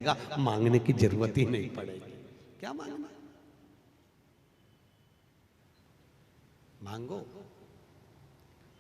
मांगने की जरूरत ही नहीं पड़ेगी। क्या मांगना, मांगो।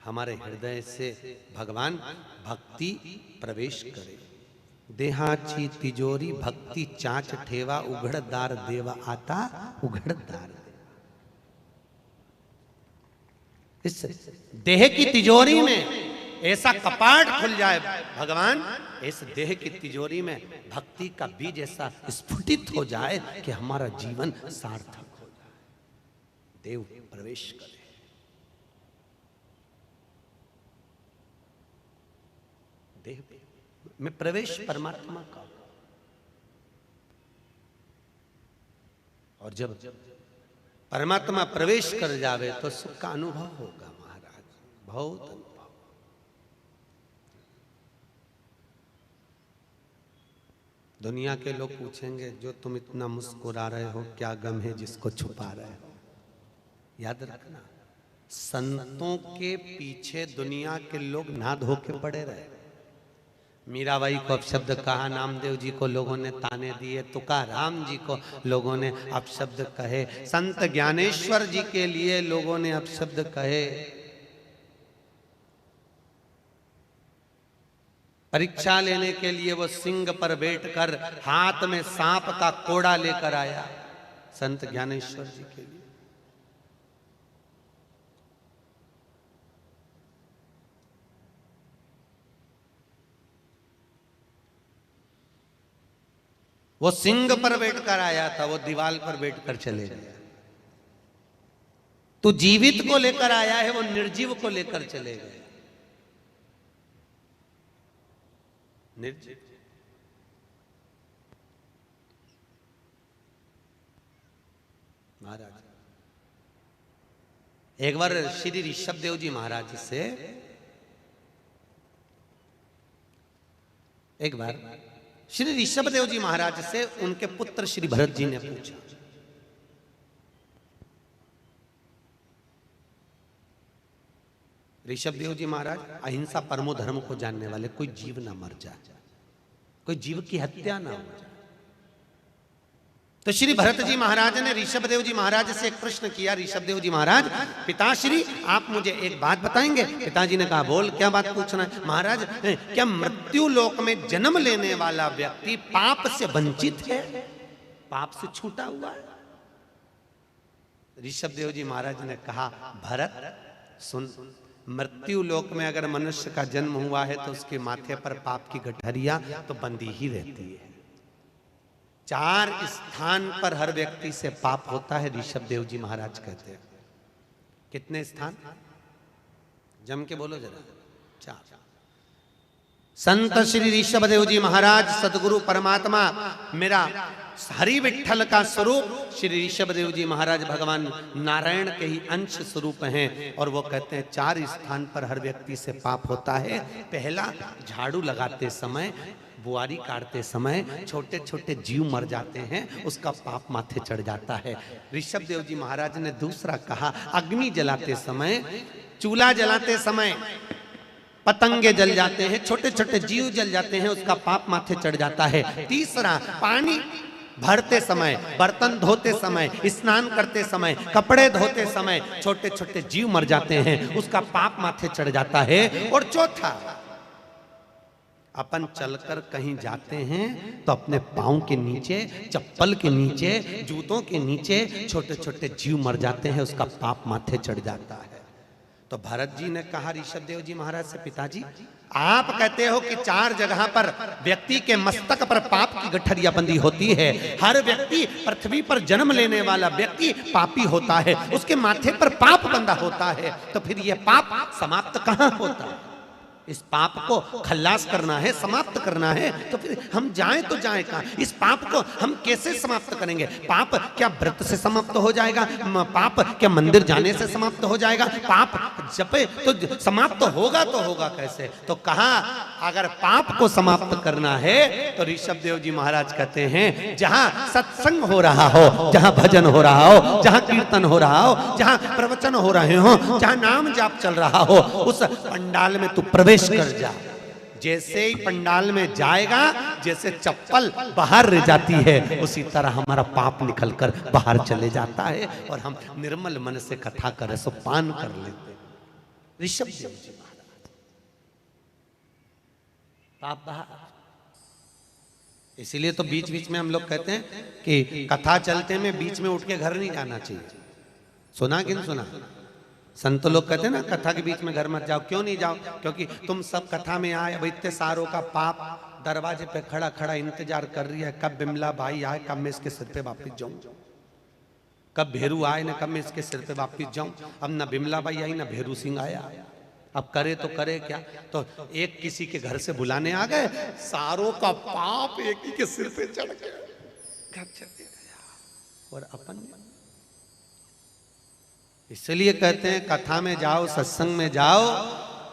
हमारे हृदय से भगवान भक्ति प्रवेश करे। देहाची तिजोरी भक्ति चाच ठेवा, उघड़दार देवा आता उघड़दार। इस देह की तिजोरी में ऐसा कपाट खुल जाए भगवान, इस देह की तिजोरी में भक्ति का बीज ऐसा स्फुटित हो जाए कि हमारा जीवन सार्थक हो जाए। देव प्रवेश करे। देह में प्रवेश परमात्मा का। और जब परमात्मा प्रवेश कर जावे तो सुख का अनुभव होगा महाराज, बहुत अनुभव। दुनिया के लोग पूछेंगे जो तुम इतना मुस्कुरा रहे हो क्या गम है जिसको छुपा रहे हो। याद रखना, संतों के पीछे दुनिया के लोग ना धोखे पड़े रहे। मीराबाई को अपशब्द कहा, नामदेव जी को लोगों ने ताने दिए, तुकाराम जी को लोगों ने अपशब्द कहे, संत ज्ञानेश्वर जी के लिए लोगों ने अपशब्द कहे। परीक्षा लेने के लिए वो सिंह पर बैठकर हाथ में सांप का कोड़ा लेकर आया, संत ज्ञानेश्वर जी के लिए। वो सिंह पर बैठकर आया था, वो दीवाल पर बैठकर चले गया। तू जीवित को लेकर आया है, वो निर्जीव को लेकर चले गए। निर्जीव महाराज, एक बार श्री ऋषभ देव जी महाराज से श्री ऋषभ देव जी महाराज से उनके पुत्र श्री भरत जी ने पूछा, ऋषभ देव जी महाराज अहिंसा परमो धर्म को जानने वाले, कोई जीव ना मर जाए, कोई जीव की हत्या ना हो जाए। तो श्री भरत जी महाराज ने ऋषभ देव जी महाराज से एक प्रश्न किया, ऋषभ देव जी महाराज पिताश्री आप मुझे एक बात बताएंगे। पिताजी ने कहा बोल, क्या बात पूछना है। महाराज क्या मृत्यु लोक में जन्म लेने वाला व्यक्ति पाप से वंचित है, पाप से छूटा हुआ है। ऋषभ देव जी महाराज ने कहा भरत सुन, मृत्यु लोक में अगर मनुष्य का जन्म हुआ है तो उसके माथे पर पाप की गठरिया तो बंधी ही रहती है। 4 स्थान पर हर व्यक्ति से पाप होता है, ऋषभ देव जी महाराज कहते हैं। कितने स्थान, जम के बोलो जरा। 4। संत श्री ऋषभ देव जी महाराज सदगुरु परमात्मा मेरा हरि विठ्ठल का स्वरूप श्री ऋषभ देव जी महाराज भगवान नारायण के ही अंश स्वरूप हैं। और वो कहते हैं 4 स्थान पर हर व्यक्ति से पाप होता है। पहला, झाड़ू लगाते समय, बुआरी काटते समय छोटे छोटे जीव मर जाते हैं, उसका पाप माथे चढ़ जाता है। ऋषभ देव जी महाराज ने दूसरा कहा, अग्नि जलाते समय, चूल्हा जलाते समय पतंगे जल जाते हैं, छोटे छोटे जीव जल जाते हैं, उसका पाप माथे चढ़ जाता है। तीसरा, पानी भरते समय, बर्तन धोते समय, स्नान करते समय, कपड़े धोते समय छोटे छोटे जीव मर जाते हैं, उसका पाप माथे चढ़ जाता है। और चौथा, अपन चलकर कहीं जाते हैं तो अपने पांव के नीचे, चप्पल के नीचे, जूतों के नीचे छोटे छोटे जीव मर जाते हैं, उसका पाप माथे चढ़ जाता है। तो भरत जी ने कहा ऋषभ देव जी महाराज से, पिताजी आप कहते हो कि 4 जगह पर व्यक्ति के मस्तक पर पाप की गठरिया बंधी होती है। हर व्यक्ति, पृथ्वी पर जन्म लेने वाला व्यक्ति पापी होता है, उसके माथे पर पाप बंधा होता है। तो फिर यह पाप समाप्त कहां होता है? इस पाप को खल्लास करना है, समाप्त करना है, तो फिर हम जाएं तो जाएं कहां? इस पाप को हम कैसे समाप्त करेंगे? पाप क्या व्रत से समाप्त हो जाएगा? पाप क्या मंदिर जाने से समाप्त हो जाएगा? पाप जपे तो समाप्त होगा तो होगा कैसे? तो कहा अगर पाप को समाप्त करना है तो ऋषभ देव जी महाराज कहते हैं जहां सत्संग हो रहा हो, जहां भजन हो रहा हो, जहां कीर्तन हो रहा हो, जहां प्रवचन हो रहे हो, जहां नाम जाप चल रहा हो, उस पंडाल में तू प्रवेश कर जा। जैसे ही पंडाल में जाएगा, जैसे चप्पल बाहर रह जाती है, उसी तरह हमारा पाप निकलकर बाहर चले जाता है और हम निर्मल मन से कथा कर सो पान कर लेते। ऋषभ देव जी महाराज, पाप बाहर। इसीलिए तो बीच बीच में हम लोग कहते हैं कि कथा चलते में बीच में उठ के घर नहीं जाना चाहिए। सुना कि नहीं सुना? संत लोग कहते हैं ना, कथा के बीच में घर मत जाओ। क्यों नहीं जाओ? क्योंकि तुम सब कथा में आए, अब इतने सारों का पाप दरवाजे पे खड़ा खड़ा इंतजार कर रही है, कब बिमला भाई आए, कब मैं इसके सिर पे वापिस जाऊं, कब भेरू आए ना, कब मैं इसके सिर पे वापिस जाऊं। अब ना बिमला भाई आई ना भेरू सिंह आया, अब करे तो करे क्या? तो एक किसी के घर से बुलाने आ गए, सारों का पाप एक ही के सिर पे चढ़ गया, घर चले गया। और अपन इसलिए कहते हैं कथा में जाओ, सत्संग में जाओ,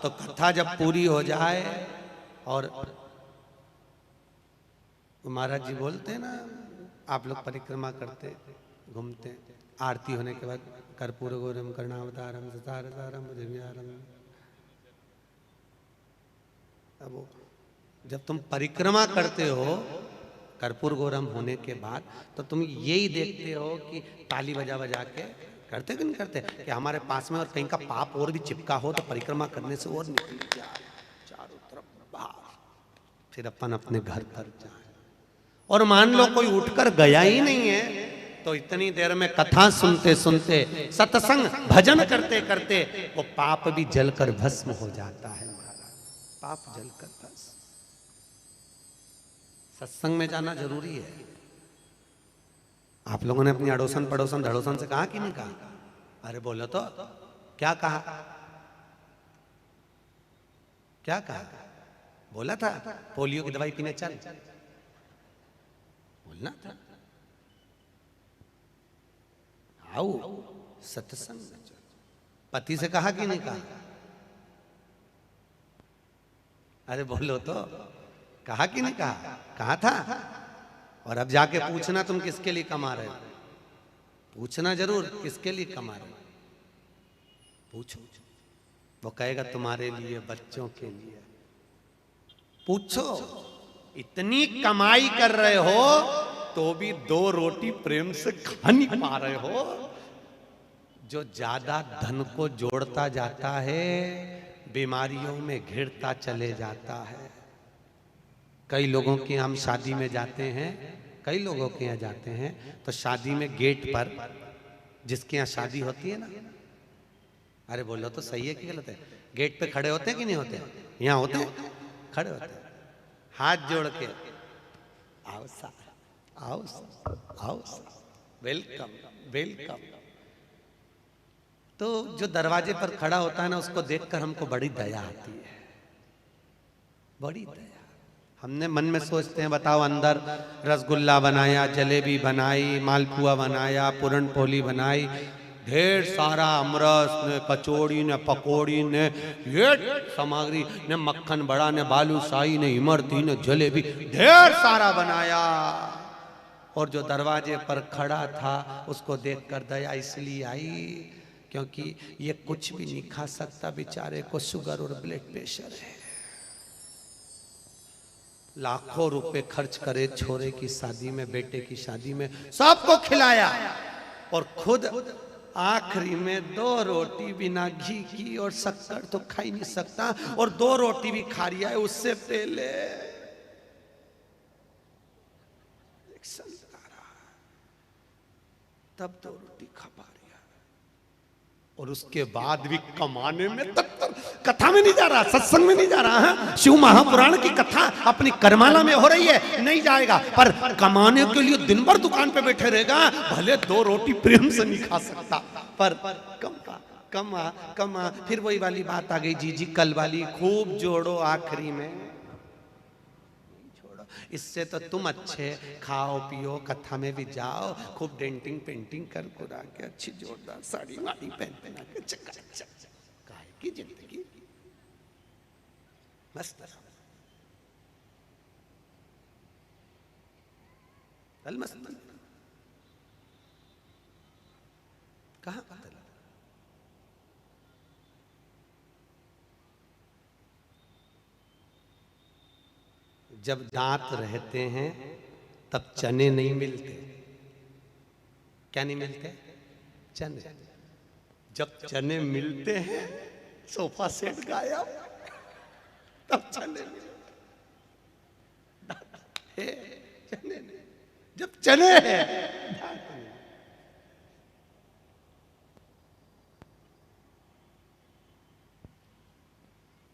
तो कथा जब पूरी हो जाए और महाराज जी बोलते हैं ना, आप लोग परिक्रमा करते घूमते, आरती होने के बाद कर्पूर गौरम कर्णावतारम सतारतारम दिव्यारम। अब जब तुम परिक्रमा करते हो कर्पूर गौरम होने के बाद, तो तुम यही देखते हो कि ताली बजा बजा के करते कि नहीं करते, कि हमारे पास में और कहीं का पाप और भी चिपका हो तो परिक्रमा करने से और निकल जाए चारों तरफ बाहर, फिर अपन अपने घर पर जाए। और मान लो कोई उठकर गया ही नहीं है, तो इतनी देर में कथा सुनते सुनते, सत्संग भजन करते करते वो पाप भी जलकर भस्म हो जाता है महाराज, पाप जलकर भस्म। सत्संग में जाना जरूरी है। आप लोगों ने अपनी अड़ोसन पड़ोसन धड़ोसन से कहा कि नहीं कहा? अरे बोलो तो, क्या कहा? क्या कहा? बोला था पोलियो की दवाई पीने चल, बोलना था। आओ सत्संग में चल। पति से कहा कि नहीं कहा? अरे बोलो तो, कहा कि नहीं कहा? कहा था। और अब जाके पूछना तुम किसके लिए कमा रहे हो, पूछना जरूर किसके लिए कमा रहे हो, पूछो। वो कहेगा तुम्हारे लिए, बच्चों के लिए। पूछो, इतनी कमाई कर रहे हो तो भी 2 रोटी प्रेम से खा नहीं पा रहे हो। जो ज्यादा धन को जोड़ता जाता है, बीमारियों में घिरता चले जाता है। कई लोगों के हम शादी में जाते हैं, कई लोगों के यहाँ जाते हैं, तो शादी में गेट पर, जिसके यहाँ शादी होती है ना, अरे बोलो तो सही है कि गलत है, गेट पे खड़े होते हैं कि नहीं होते? यहाँ होते हैं, खड़े होते हैं, हाथ जोड़ के, आओ सा, आओ सा, आओ सा, वेलकम वेलकम। तो जो दरवाजे पर खड़ा होता है ना, उसको देखकर हमको बड़ी दया आती है, बड़ी दया। हमने मन में सोचते हैं, बताओ अंदर रसगुल्ला बनाया, जलेबी बनाई, मालपुआ बनाया, पूरन पोली बनाई, ढेर सारा अमरस ने, कचौड़ी ने, पकौड़ी ने, ये सामग्री ने, मक्खन बड़ा ने, बालूशाही ने, इमरती ने, जलेबी, ढेर सारा बनाया। और जो दरवाजे पर खड़ा था उसको देखकर दया इसलिए आई क्योंकि ये कुछ भी नहीं खा सकता, बेचारे को शुगर और ब्लड प्रेशर है। लाखों रुपए खर्च करे छोरे की शादी में, बेटे की शादी में, सबको खिलाया और खुद आखिरी में 2 रोटी बिना घी की और शक्कर तो खा ही नहीं सकता, और 2 रोटी भी खा लिया है उससे पहले। तब 2 रोटी खा पा रहा, और उसके बाद भी कमाने में, तब कथा में नहीं जा रहा, सत्संग में नहीं जा रहा है, शिव महापुराण की कथा अपनी करमाला में हो रही है, नहीं जाएगा, पर कमाने के लिए दिन भर दुकान पे बैठे रहेगा। भले 2 रोटी प्रेम से नहीं खा सकता, पर कमा कमा। फिर वही वाली बात आ गई जी कल वाली, खूब जोड़ो आखिरी में छोड़ो। इससे तो तुम अच्छे खाओ पियो, कथा में भी जाओ, खूब डेंटिंग पेंटिंग कर कुरा के, अच्छी जोरदार साड़ी वाड़ी पहन के, चकाचक काहे की जिंदगी मस्त। कल मस्त कहाँ पता लगा? जब दांत रहते हैं तब चने नहीं मिलते। क्या नहीं मिलते? चने। जब चने मिलते हैं सोफा सेट गायब, तब चने मिलते। चने नहीं। जब चने हैं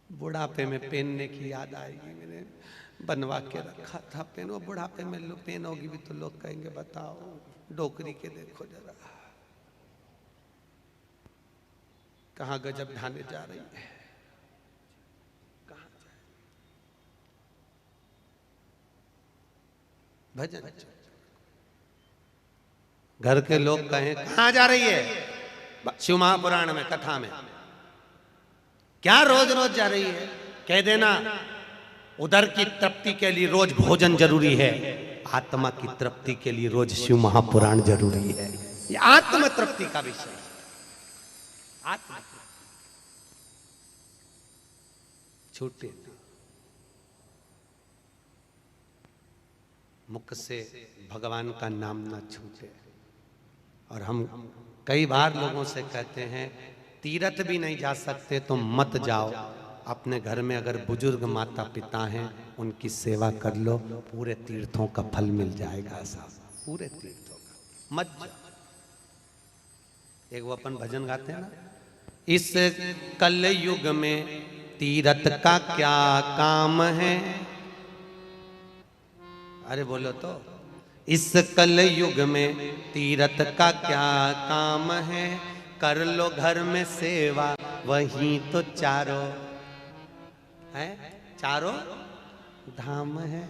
बुढ़ापे में पहनने की याद आएगी। मैंने बनवा के रखा था पेन। वो बुढ़ापे में लो पेन होगी भी तो लोग कहेंगे बताओ डोकरी के देखो जरा कहाँ गजब ढाने जा रही है। कहाँ जाए? भजन घर के लोग कहें कहाँ जा रही है? शिव महापुराण में कथा में क्या रोज रोज जा रही है? कह देना उधर की तृप्ति के लिए रोज भोजन जरूरी है, आत्मा की तृप्ति के लिए रोज शिव महापुराण जरूरी है। ये आत्म तृप्ति का विषय है। आत्मा छूटे मुख से भगवान का नाम ना छूटे। और हम कई बार लोगों से कहते हैं तीर्थ भी नहीं जा सकते तो मत जाओ। अपने घर में अगर बुजुर्ग माता पिता हैं उनकी सेवा कर लो, पूरे तीर्थों का फल मिल जाएगा। ऐसा पूरे तीर्थों का मत जाओ। एक वो अपन भजन गाते हैं ना, इस कल युग में तीर्थ का क्या काम है। अरे बोलो तो, इस कल युग में तीर्थ का क्या काम है। कर लो घर में सेवा वही तो चारों है, चारों धाम है।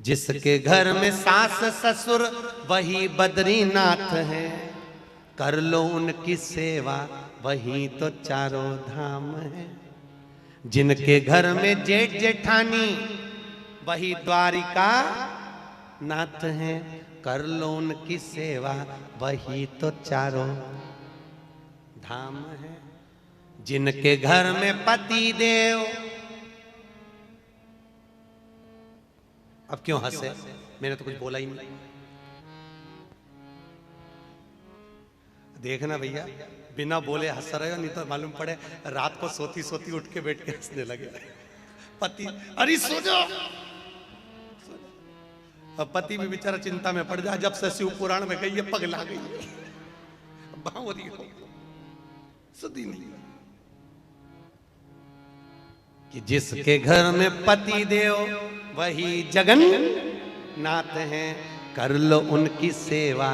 जिसके घर में सास ससुर वही बद्रीनाथ है। कर लो उनकी सेवा वही तो चारों धाम है। जिनके घर में जेठ जेठानी वही द्वारिका नाथ है। कर लो उनकी सेवा वही तो चारों धाम है। जिनके घर में पति देव, अब क्यों हंसे? मैंने तो कुछ बोला ही नहीं। देखना भैया बिना बोले हंस रहे हो, नहीं तो मालूम पड़े रात को सोती सोती उठ के बैठ के हंसने लगे। पति अरे सो जाओ। अब पति भी बेचारा चिंता में पड़ जाए, जब से शिव पुराण में गई है पगला गई है। बावरी हो सुधी नहीं कि जिसके घर में पति देव वही जगन नाथ हैं। कर लो उनकी सेवा।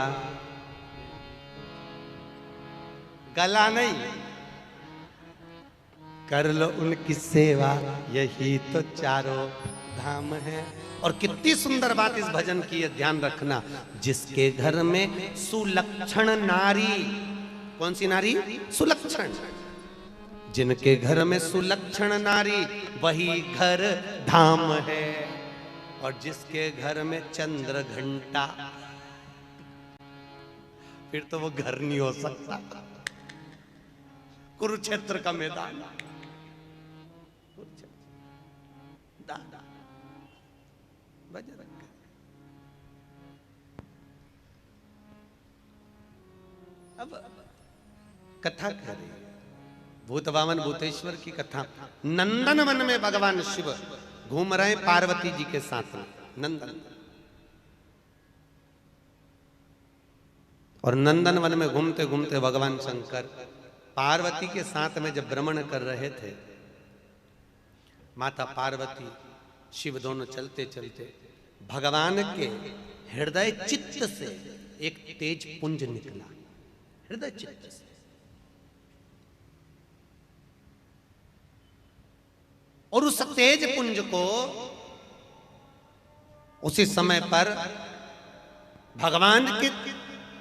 गला नहीं, कर लो उनकी सेवा यही तो चारों धाम है। और कितनी सुंदर बात इस भजन की है, ध्यान रखना। जिसके घर में सुलक्षण नारी, कौन सी नारी? सुलक्षण। जिनके घर में सुलक्षण नारी वही घर धाम है। और जिसके घर में चंद्र घंटा, फिर तो वो घर नहीं हो सकता। कुरुक्षेत्र का मैदान, दादा भजन। अब कथा करें भूत वामन भूतेश्वर की कथा। नंदन वन में भगवान शिव घूम रहे पार्वती जी के साथ में, नंदन। और नंदन वन में घूमते घूमते भगवान शंकर पार्वती के साथ में जब भ्रमण कर रहे थे, माता पार्वती शिव दोनों चलते चलते भगवान के हृदय चित्त से एक तेज पुंज निकला। हृदय चित्त से और उस तेज पुंज को उसी समय पर भगवान के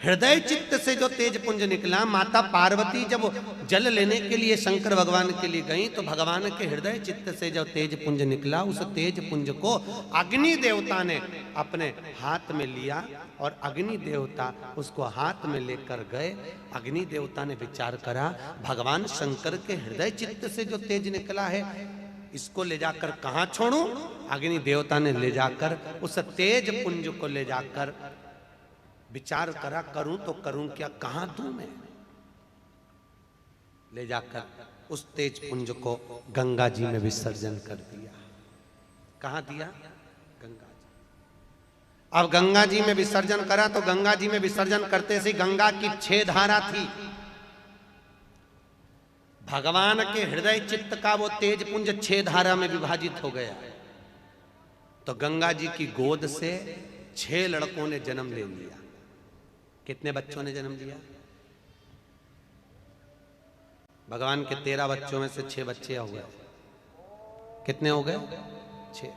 हृदय चित्त से जो तेज पुंज निकला, माता पार्वती जब जल लेने के लिए शंकर भगवान के लिए गई तो भगवान के हृदय चित्त से जो तेज पुंज निकला, उस तेज पुंज को अग्नि देवता ने अपने हाथ में लिया और अग्नि देवता उसको हाथ में लेकर गए। अग्नि देवता ने विचार करा भगवान शंकर के हृदय चित्त से जो तेज निकला है इसको ले जाकर कहां छोड़ूं? अग्नि देवता ने ले जाकर उस तेज पुंज को ले जाकर विचार करा, करूं तो करूं क्या, कहां दूं मैं? ले जाकर उस तेज पुंज को गंगा जी में विसर्जन कर दिया। कहां दिया? गंगा जी। अब गंगा जी में विसर्जन करा तो गंगा जी में विसर्जन करते से गंगा की 6 धारा थी। भगवान के हृदय चित्त का वो तेज पुंज 6 धारा में विभाजित हो गया। तो गंगा जी की गोद से 6 लड़कों ने जन्म ले लिया। कितने बच्चों ने जन्म लिया? भगवान के 13 बच्चों में से 6 बच्चे हो गए। कितने हो गए? 6।